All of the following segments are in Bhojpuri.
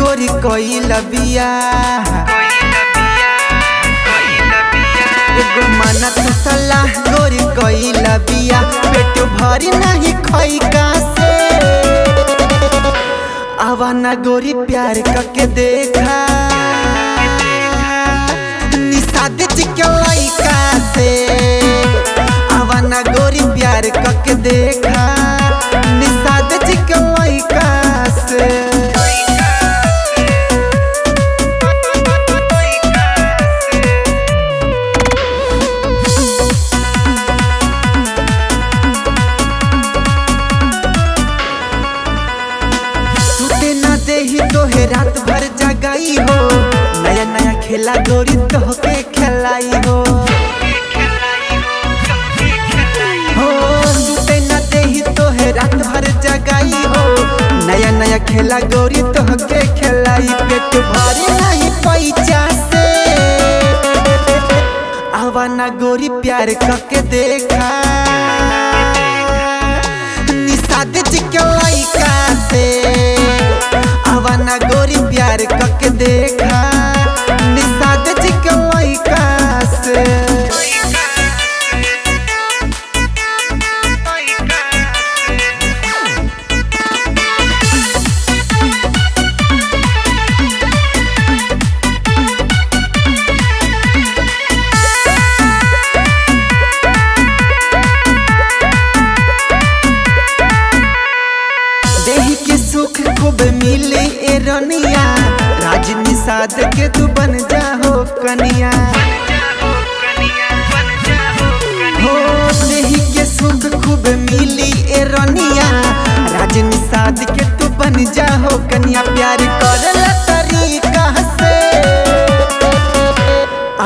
गोरी कोई लबिया एगो माना तू सलाह गोरी कोई लबिया पेट भरी नहीं खोई का से आवाना गोरी प्यार करके देखा निषाद जी के लइका से आवाना गोरी प्यार करके देखा निषाद जी के लइका से। तोहे रात भर जगाई हो नया नया खेला गोरी तोहके खिलाई हो सुते न देही तोहे रात भर जगाई हो नया नया खेला गोरी तोहके खिलाई पेट भरी नहीं पैसा से आवाना गोरी प्यार करके देखा निषाद जी के लइका से आवाना गोरी प्यार करके देखा निषाद जी के लइका से। देही के सुख खूब मिले ए रनिया राज निषाद के तू बन जा हो कनिया हो देही के सुख खूब मिली ए रनिया राज निषाद के तू बन जा हो कनिया प्यार करला तरीका से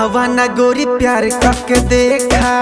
आवाना गोरी प्यार करके देखा